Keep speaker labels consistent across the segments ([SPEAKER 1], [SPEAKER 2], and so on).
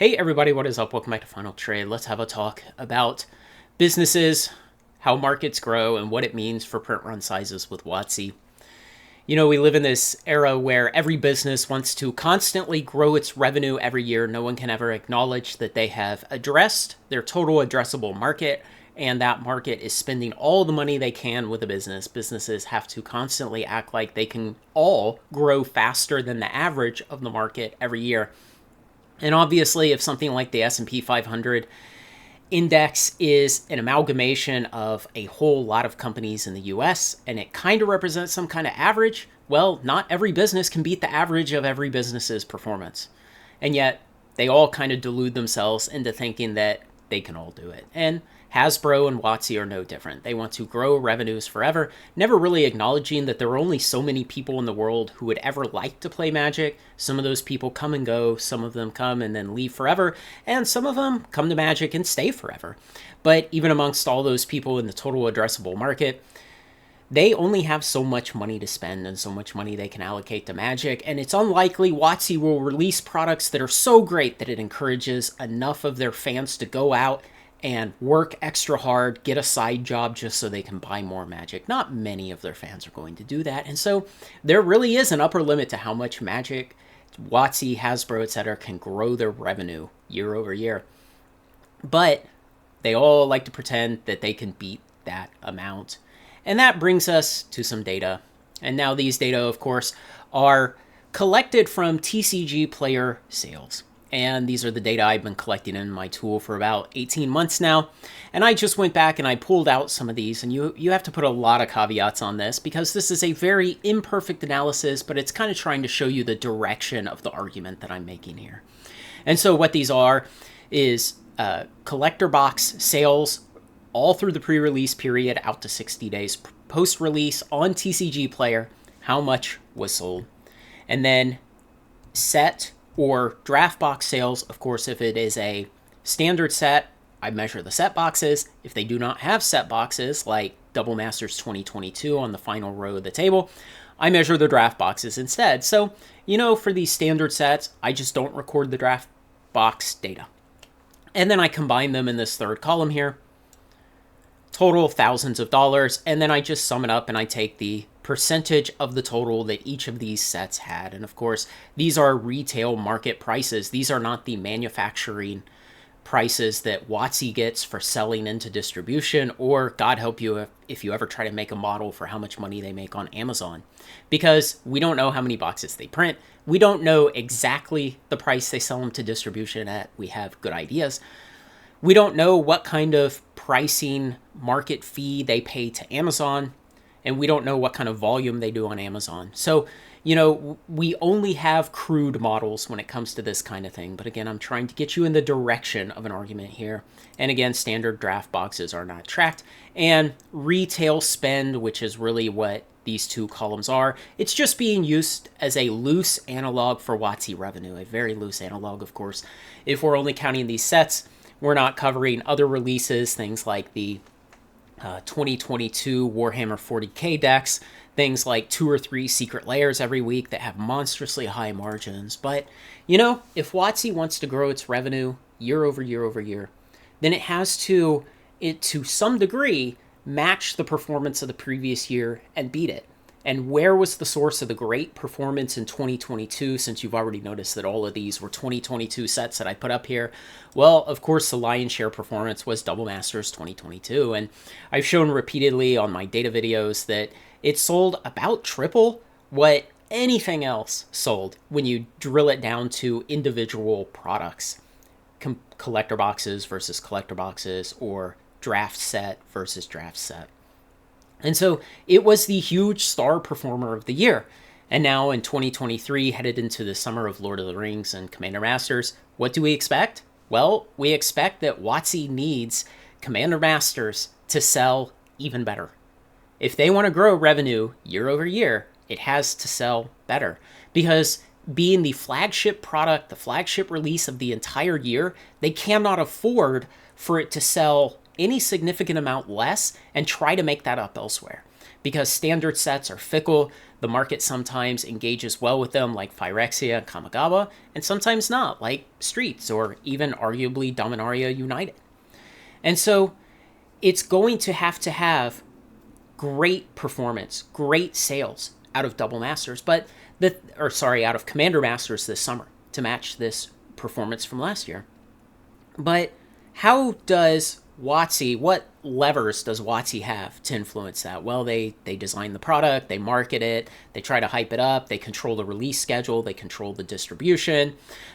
[SPEAKER 1] Hey everybody, what is up? Welcome back to Final Trade. Let's have a talk about businesses, how markets grow, and what it means for print run sizes with WOTC. You know, we live in this era where every business wants to constantly grow its revenue every year. No one can ever acknowledge that they have addressed their total addressable market, and that market is spending all the money they can with a business. Businesses have to constantly act like they can all grow faster than the average of the market every year. And obviously, if something like the S&P 500 index is an amalgamation of a whole lot of companies in the US and it kind of represents some kind of average, well, not every business can beat the average of every business's performance. And yet, they all kind of delude themselves into thinking that they can all do it. And Hasbro and WOTC are no different. They want to grow revenues forever, never really acknowledging that there are only so many people in the world who would ever like to play Magic. Some of those people come and go, some of them come and then leave forever, and some of them come to Magic and stay forever. But even amongst all those people in the total addressable market, they only have so much money to spend and so much money they can allocate to Magic, and it's unlikely WOTC will release products that are so great that it encourages enough of their fans to go out and work extra hard, get a side job just so they can buy more Magic. Not many of their fans are going to do that, and so there really is an upper limit to how much Magic, WOTC, Hasbro, etc. can grow their revenue year over year. But they all like to pretend that they can beat that amount. And that brings us to some data. And now these data, of course, are collected from TCG player sales. And these are the data I've been collecting in my tool for about 18 months now. And I just went back and I pulled out some of these. And you have to put a lot of caveats on this because this is a very imperfect analysis, but it's kind of trying to show you the direction of the argument that I'm making here. And so what these are is collector box sales all through the pre-release period out to 60 days post-release on TCG Player, how much was sold. And then set or draft box sales, of course, if it is a standard set, I measure the set boxes. If they do not have set boxes, like Double Masters 2022 on the final row of the table, I measure the draft boxes instead. So, you know, for these standard sets, I just don't record the draft box data. And then I combine them in this third column here. Total thousands of dollars, and then I just sum it up and I take the percentage of the total that each of these sets had. And of course, these are retail market prices. These are not the manufacturing prices that WOTC gets for selling into distribution, or God help you if you ever try to make a model for how much money they make on Amazon, because we don't know how many boxes they print. We don't know exactly the price they sell them to distribution at. We have good ideas. We don't know what kind of pricing market fee they pay to Amazon, and we don't know what kind of volume they do on Amazon. So, you know, we only have crude models when it comes to this kind of thing. But again, I'm trying to get you in the direction of an argument here. And again, standard draft boxes are not tracked. And retail spend, which is really what these two columns are, it's just being used as a loose analog for WOTC revenue, a very loose analog, of course. If we're only counting these sets, we're not covering other releases, things like the 2022 Warhammer 40K decks, things like 2 or 3 secret layers every week that have monstrously high margins. But, you know, if WOTC wants to grow its revenue year over year over year, then it has to some degree, match the performance of the previous year and beat it. And where was the source of the great performance in 2022, since you've already noticed that all of these were 2022 sets that I put up here? Well, of course, the lion's share performance was Double Masters 2022. And I've shown repeatedly on my data videos that it sold about triple what anything else sold when you drill it down to individual products. Collector boxes versus collector boxes, or draft set versus draft set. And so it was the huge star performer of the year. And now in 2023, headed into the summer of Lord of the Rings and Commander Masters, what do we expect? Well, we expect that WOTC needs Commander Masters to sell even better. If they want to grow revenue year over year, it has to sell better. Because being the flagship product, the flagship release of the entire year, they cannot afford for it to sell any significant amount less and try to make that up elsewhere. because standard sets are fickle. The market sometimes engages well with them, like Phyrexia and Kamigawa, and sometimes not, like Streets or even arguably Dominaria United. And so it's going to have great performance, great sales out of Double Masters, out of Commander Masters this summer to match this performance from last year. But how does WOTC, what levers does WOTC have to influence that? Well, they design the product, they market it, they try to hype it up, they control the release schedule, they control the distribution.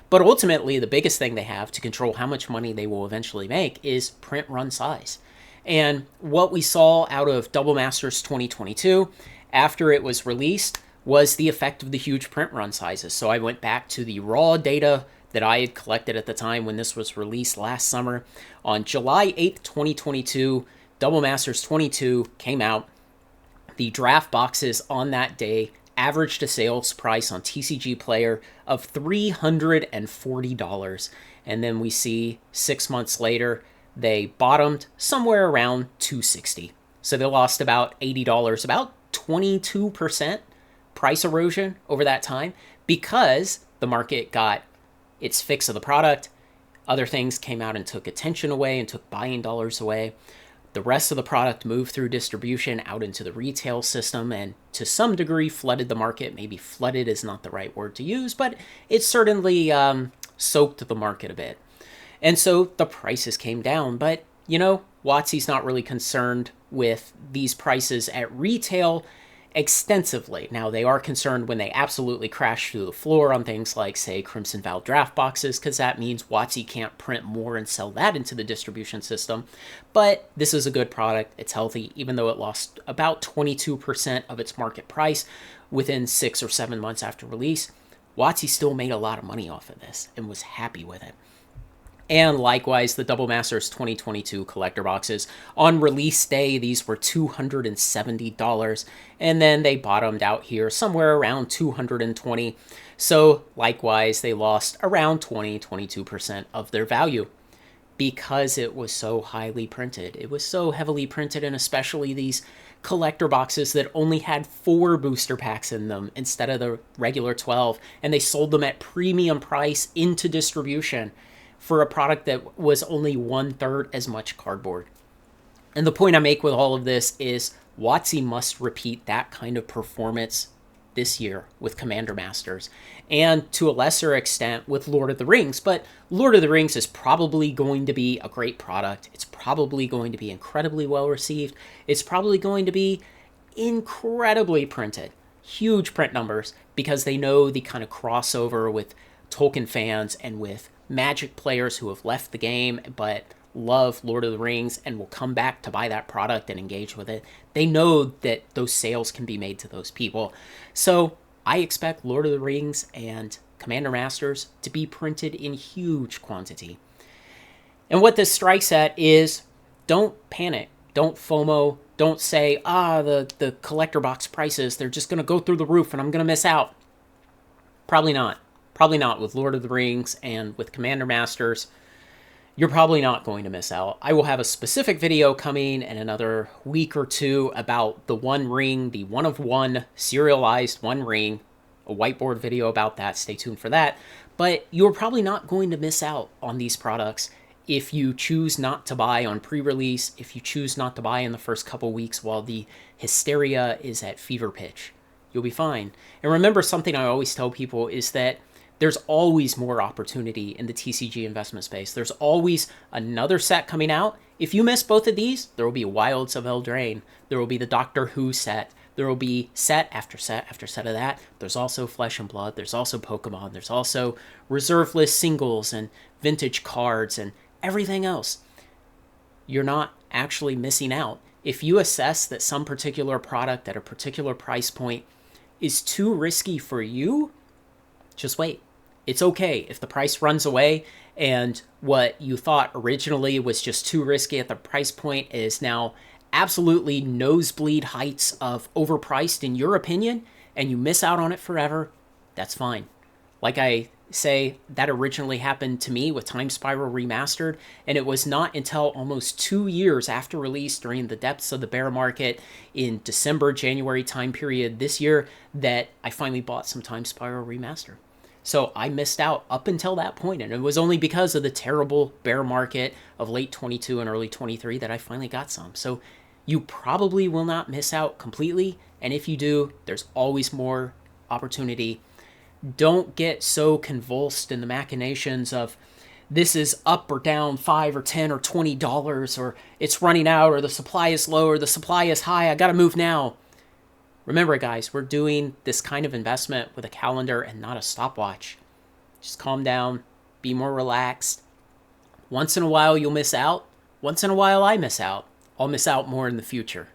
[SPEAKER 1] But ultimately, the biggest thing they have to control how much money they will eventually make is print run size. And what we saw out of Double Masters 2022 after it was released was the effect of the huge print run sizes. So I went back to the raw data that I had collected at the time when this was released last summer. On July 8th, 2022, Double Masters 22 came out. The draft boxes on that day averaged a sales price on TCG Player of $340. And then we see 6 months later, they bottomed somewhere around $260. So they lost about $80, about 22% price erosion over that time because the market got its fix of the product. Other things came out and took attention away and took buying dollars away. The rest of the product moved through distribution out into the retail system and to some degree flooded the market. Maybe flooded is not the right word to use, but it certainly soaked the market a bit. And so the prices came down. But, WOTC's not really concerned with these prices at retail extensively. Now, they are concerned when they absolutely crash through the floor on things like, say, Crimson Vow draft boxes, because that means WOTC can't print more and sell that into the distribution system. But this is a good product. It's healthy, even though it lost about 22% of its market price within 6 or 7 months after release. WOTC still made a lot of money off of this and was happy with it. And likewise, the Double Masters 2022 collector boxes. On release day, these were $270, and then they bottomed out here somewhere around $220. So likewise, they lost around 22% of their value because it was so highly printed. It was so heavily printed, and especially these collector boxes that only had 4 booster packs in them instead of the regular 12, and they sold them at premium price into distribution for a product that was only 1/3 as much cardboard. And the point I make with all of this is WOTC must repeat that kind of performance this year with Commander Masters, and to a lesser extent with Lord of the Rings. But Lord of the Rings is probably going to be a great product. It's probably going to be incredibly well received. It's probably going to be incredibly printed, huge print numbers, because they know the kind of crossover with Tolkien fans and with Magic players who have left the game but love Lord of the Rings and will come back to buy that product and engage with it. They know that those sales can be made to those people. So I expect Lord of the Rings and Commander Masters to be printed in huge quantity. And what this strikes at is, don't panic, don't FOMO, don't say, the collector box prices, they're just going to go through the roof and I'm going to miss out. Probably not. Probably not with Lord of the Rings and with Commander Masters. You're probably not going to miss out. I will have a specific video coming in another week or two about the One Ring, the 1 of 1 serialized One Ring, a whiteboard video about that. Stay tuned for that. But you're probably not going to miss out on these products if you choose not to buy on pre-release, if you choose not to buy in the first couple weeks while the hysteria is at fever pitch. You'll be fine. And remember, something I always tell people is that there's always more opportunity in the TCG investment space. There's always another set coming out. If you miss both of these, there will be Wilds of Eldraine. There will be the Doctor Who set. There will be set after set after set of that. There's also Flesh and Blood. There's also Pokemon. There's also reserve list singles and vintage cards and everything else. You're not actually missing out. If you assess that some particular product at a particular price point is too risky for you, just wait. It's okay if the price runs away and what you thought originally was just too risky at the price point is now absolutely nosebleed heights of overpriced in your opinion, and you miss out on it forever. That's fine. Like I say, that originally happened to me with Time Spiral Remastered, and it was not until almost 2 years after release during the depths of the bear market in December, January time period this year that I finally bought some Time Spiral Remastered. So I missed out up until that point, and it was only because of the terrible bear market of late 22 and early 23 that I finally got some. So you probably will not miss out completely, and if you do, there's always more opportunity. Don't get so convulsed in the machinations of this is up or down 5 or 10 or $20, or it's running out, or the supply is low, or the supply is high, I gotta move now. Remember, guys, we're doing this kind of investment with a calendar and not a stopwatch. Just calm down, be more relaxed. Once in a while, you'll miss out. Once in a while, I miss out. I'll miss out more in the future.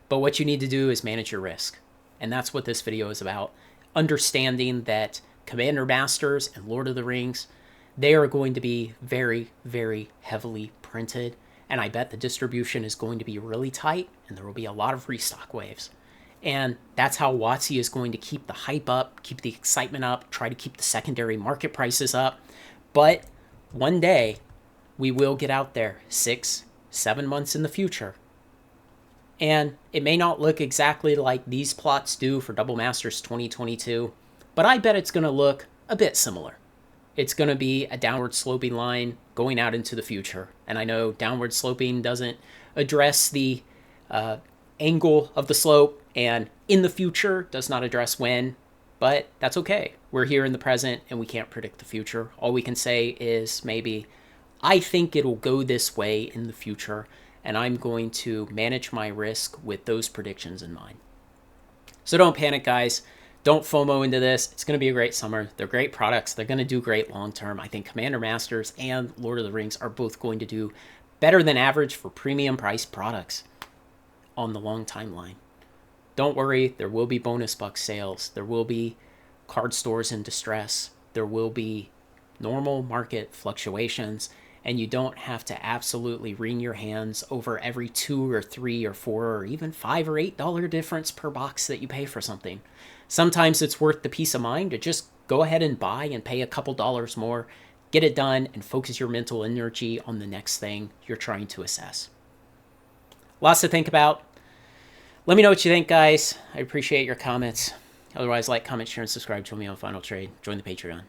[SPEAKER 1] But what you need to do is manage your risk. And that's what this video is about. Understanding that Commander Masters and Lord of the Rings, they are going to be very, very heavily printed. And I bet the distribution is going to be really tight, and there will be a lot of restock waves. And that's how WOTC is going to keep the hype up, keep the excitement up, try to keep the secondary market prices up. But one day, we will get out there 6, 7 months in the future. And it may not look exactly like these plots do for Double Masters 2022, but I bet it's going to look a bit similar. It's going to be a downward sloping line going out into the future. And I know downward sloping doesn't address the angle of the slope, and in the future does not address when, but that's okay. We're here in the present and we can't predict the future. All we can say is maybe, I think it'll go this way in the future, and I'm going to manage my risk with those predictions in mind. So don't panic, guys. Don't FOMO into this. It's going to be a great summer. They're great products. They're going to do great long term. I think Commander Masters and Lord of the Rings are both going to do better than average for premium priced products on the long timeline. Don't worry, there will be bonus buck sales. There will be card stores in distress. There will be normal market fluctuations, and you don't have to absolutely wring your hands over every $2 or $3 or $4 or even $5 or $8 difference per box that you pay for something. Sometimes it's worth the peace of mind to just go ahead and buy and pay a couple dollars more, get it done, and focus your mental energy on the next thing you're trying to assess. Lots to think about. Let me know what you think, guys. I appreciate your comments. Otherwise, like, comment, share, and subscribe. Join me on Final Trade. Join the Patreon.